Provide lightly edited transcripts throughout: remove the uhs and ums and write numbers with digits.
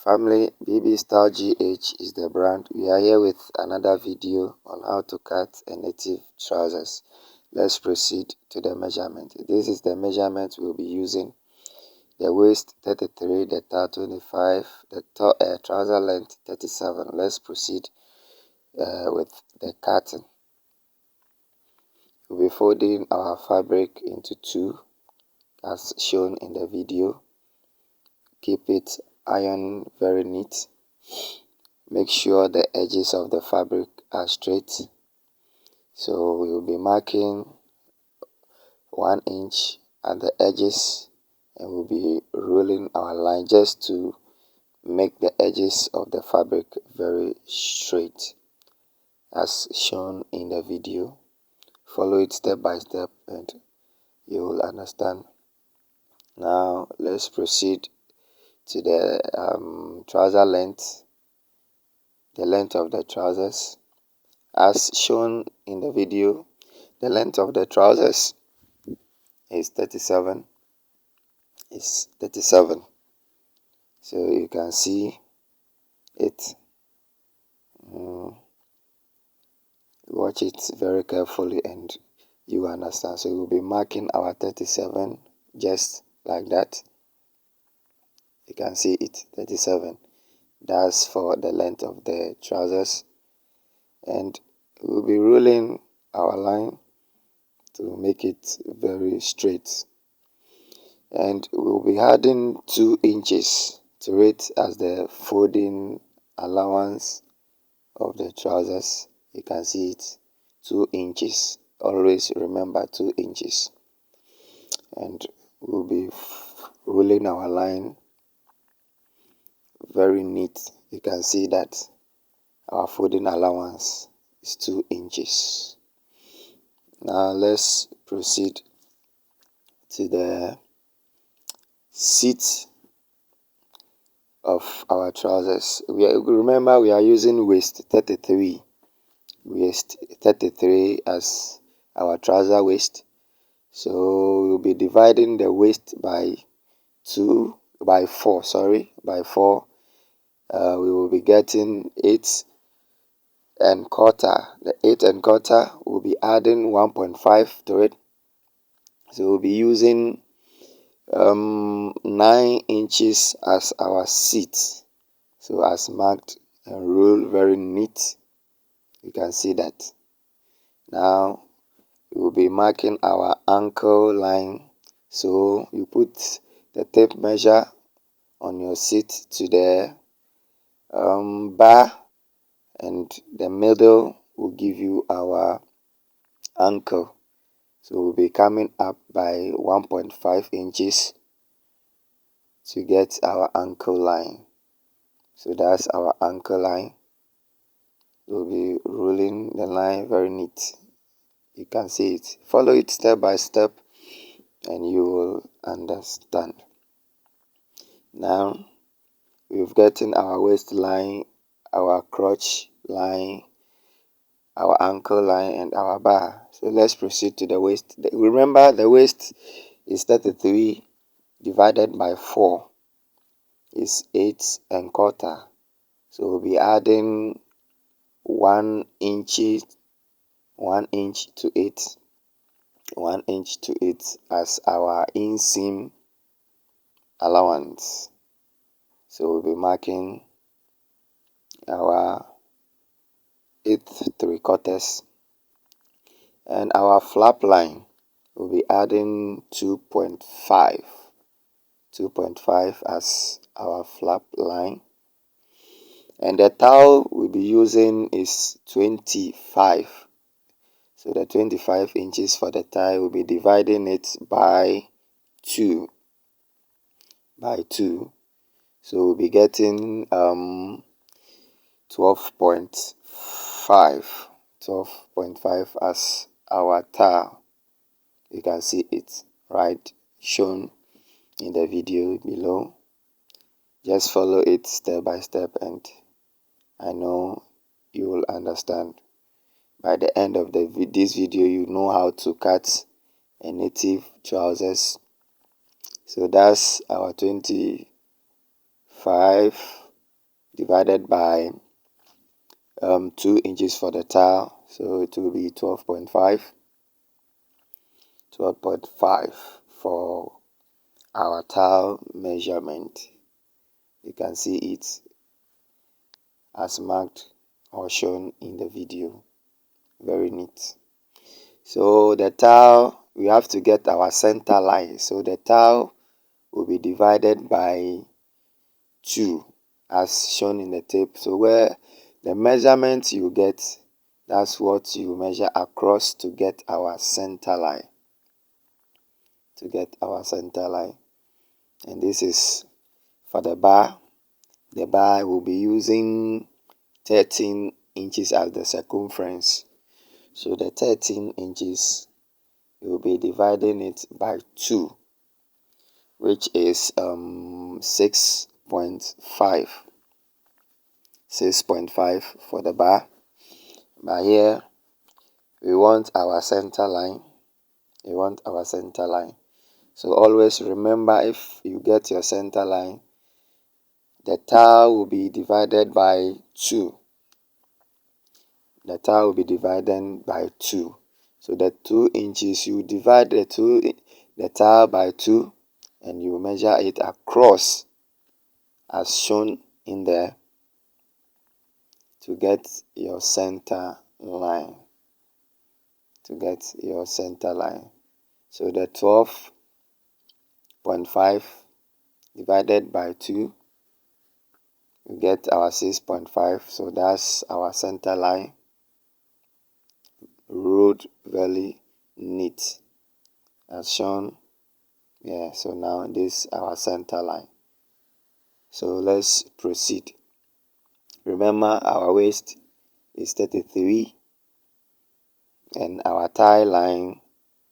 Family, BB Style GH is the brand. We are here with another video on how to cut a native trousers. Let's proceed to the measurement. This is the measurement we'll be using. The waist 33, the thigh 25, the trouser length 37. Let's proceed with the cutting. We'll be folding our fabric into two as shown in the video. Keep it iron very neat. Make sure the edges of the fabric are straight. So we will be marking 1 inch at the edges and we'll be rolling our line just to make the edges of the fabric very straight as shown in the video. Follow it step by step and you will understand. Now let's proceed to the trouser length, the length of the trousers. As shown in the video, the length of the trousers is 37. So you can see it. Watch it very carefully and you understand. So we'll be marking our 37 just like that. You can see it, 37. That's for the length of the trousers. And we'll be rolling our line to make it very straight. And we'll be adding 2 inches to it as the folding allowance of the trousers. You can see it, 2 inches. Always remember 2 inches. And we'll be rolling our line very neat. You can see that our folding allowance is 2 inches. Now let's proceed to the seat of our trousers. Remember we are using waist 33 as our trouser waist. So we'll be dividing the waist by 4. We will be getting 8 and quarter. The 8 and quarter will be adding 1.5 to it. So we'll be using 9 inches as our seat. So as marked and roll very neat. You can see that. Now we will be marking our ankle line. So you put the tape measure on your seat to the bar, and the middle will give you our ankle. So we'll be coming up by 1.5 inches to get our ankle line. So that's our ankle line. We'll be rolling the line very neat. You can see it. Follow it step by step and you will understand. Now we've gotten our waistline, our crotch line, our ankle line, and our bar. So let's proceed to the waist. Remember the waist is 33 divided by 4 is 8 and quarter. So we'll be adding 1 inch to 8. 1 inch to 8 as our inseam allowance. So we'll be marking our 8 3/4, and our flap line will be adding 2.5 as our flap line, and the towel we'll be using is 25. So the 25 inches for the tie, we'll be dividing it by 2. So we'll be getting 12.5 as our towel. You can see it right shown in the video below. Just follow it step by step and I know you will understand. By the end of this video, you know how to cut a native trousers. So that's our 25 divided by 2 inches for the tile, so it will be 12.5 for our tile measurement. You can see it as marked or shown in the video. Very neat. So the tile, we have to get our center line. So the tile will be divided by 2 as shown in the tape. So where the measurement you get, that's what you measure across to get our center line. And this is for the bar. The bar will be using 13 inches as the circumference. So the 13 inches, you will be dividing it by 2, which is 6.5. 6.5 for the bar. But here we want our center line. So always remember, if you get your center line, the tile will be divided by 2. The So the 2 inches, you divide the tile by 2, and you measure it across as shown in there to get your center line. So the 12.5 divided by 2, we get our 6.5. So that's our center line. Ruled very neat as shown. Yeah, so now this is our center line. So let's proceed. Remember, our waist is 33, and our tie line,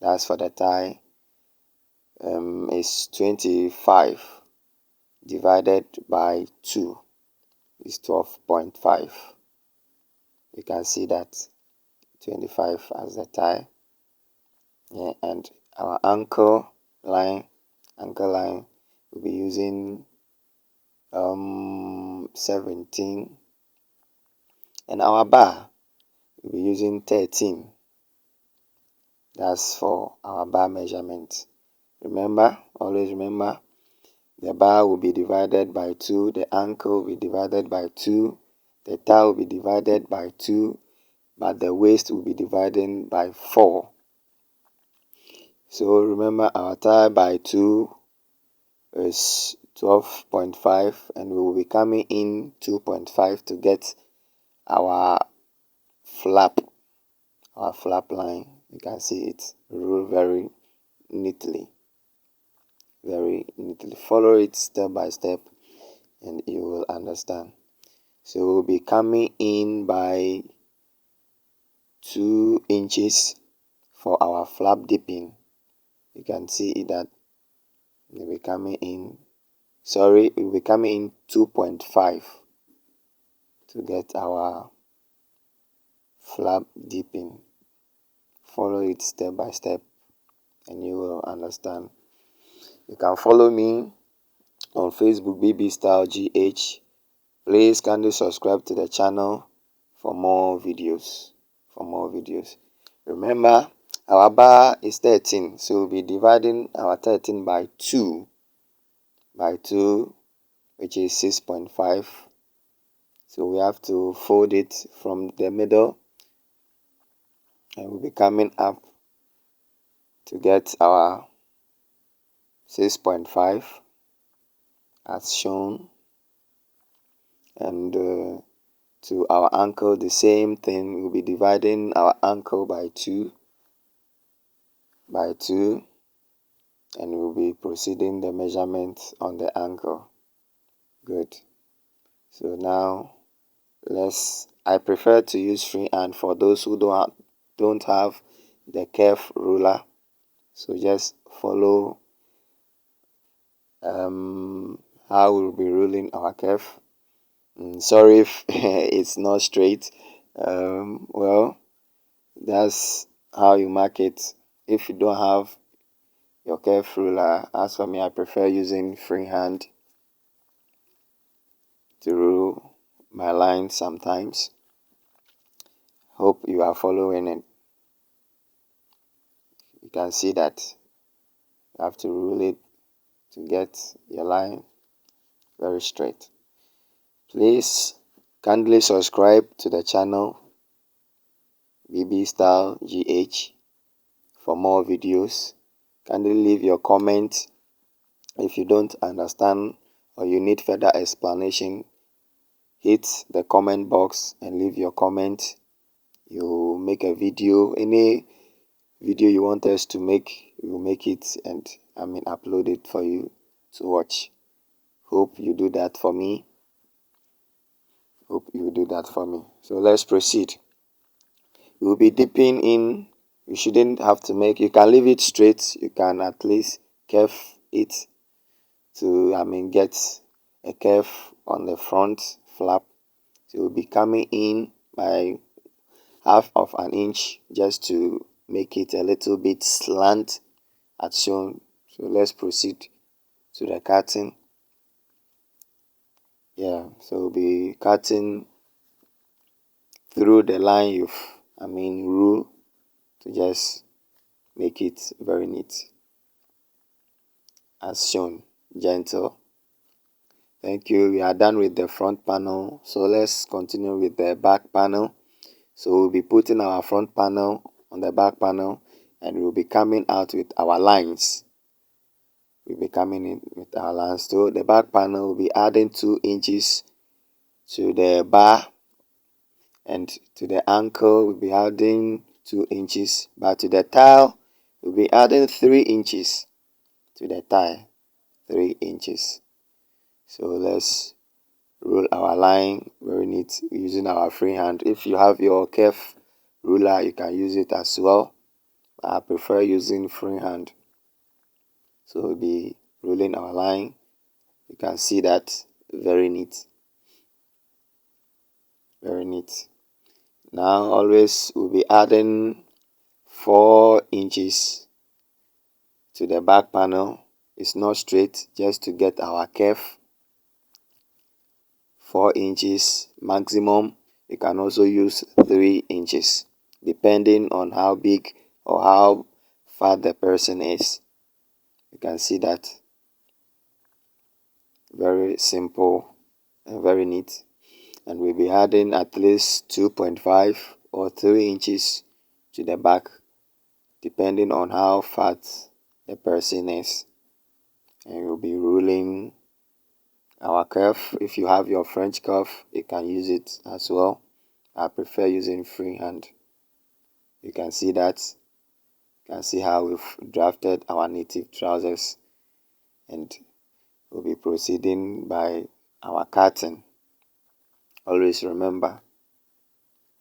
that's for the tie, is 25 divided by 2 is 12.5. You can see that 25 as the tie. Yeah, and our ankle line will be using 17, and our bar will be using 13. That's for our bar measurement. Always remember, the bar will be divided by 2, the ankle will be divided by 2, the thigh will be divided by 2, but the waist will be divided by 4. So remember, our thigh by 2 is 12.5, and we will be coming in 2.5 to get our flap line. You can see it ruled very neatly. Follow it step by step and you will understand. So we'll be coming in by 2 inches for our flap dipping. You can see that we'll be coming in 2.5 to get our flap dipping. Follow it step by step and you will understand. You can follow me on Facebook, BB Style GH. Please kindly subscribe to the channel for more videos. Remember, our bar is 13, so we'll be dividing our 13 by 2, which is 6.5. So we have to fold it from the middle, and we'll be coming up to get our 6.5 as shown, and to our ankle the same thing. We'll be dividing our ankle by 2, and we'll be proceeding the measurement on the ankle. Good. So now I prefer to use freehand for those who don't have the curve ruler. So just follow how we'll be ruling our curve. Sorry if it's not straight. Well, that's how you mark it. If you don't have your curve ruler, as for me, I prefer using freehand to rule my line sometimes. Hope you are following it. You can see that you have to rule it to get your line very straight. Please kindly subscribe to the channel BB Style GH for more videos. Kindly leave your comment if you don't understand or you need further explanation. Hit the comment box and leave your comment. You make a video, any video you want us to make, we will make it and upload it for you to watch. Hope you do that for me. So let's proceed. We'll be dipping in. You shouldn't have to make, you can leave it straight. You can at least curve it to get a curve on the front flap. So we'll be coming in by half of an inch just to make it a little bit slant as shown. So let's proceed to the cutting. So we'll be cutting through the line you've rule to just make it very neat as shown. Gentle. Thank you. We are done with the front panel, so let's continue with the back panel. So we'll be putting our front panel on the back panel and we'll be coming out with our lines. So the back panel will be adding 2 inches to the bar, and to the ankle we'll be adding 2 inches, but to the tile we'll be adding 3 inches to the thigh. 3 inches. So let's roll our line very neat using our free hand. If you have your curve ruler, you can use it as well. I prefer using free hand. So we'll be rolling our line. You can see that very neat. Very neat. Now always we'll be adding 4 inches to the back panel. It's not straight, just to get our curve. 4 inches maximum. You can also use 3 inches depending on how big or how fat the person is. You can see that. Very simple and very neat. And we'll be adding at least 2.5 or 3 inches to the back depending on how fat the person is. And we'll be ruling our curve. If you have your French curve, you can use it as well. I prefer using free hand. You can see that. You can see how we've drafted our native trousers, and we'll be proceeding by our cutting. Always remember,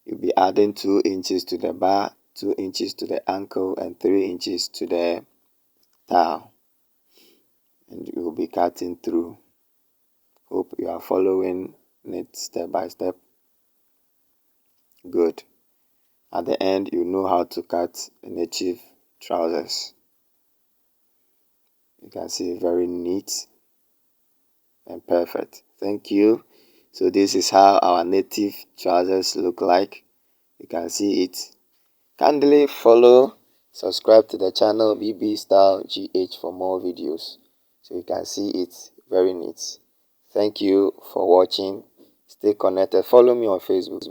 you'll be adding 2 inches to the bar, 2 inches to the ankle, and 3 inches to the towel, and you'll be cutting through. Hope you are following it step by step. Good. At the end, you know how to cut native trousers. You can see very neat and perfect. Thank you. So this is how our native trousers look like. You can see it. Kindly follow, subscribe to the channel BB Style GH for more videos, so you can see it very neat. Thank you for watching. Stay connected. Follow me on Facebook.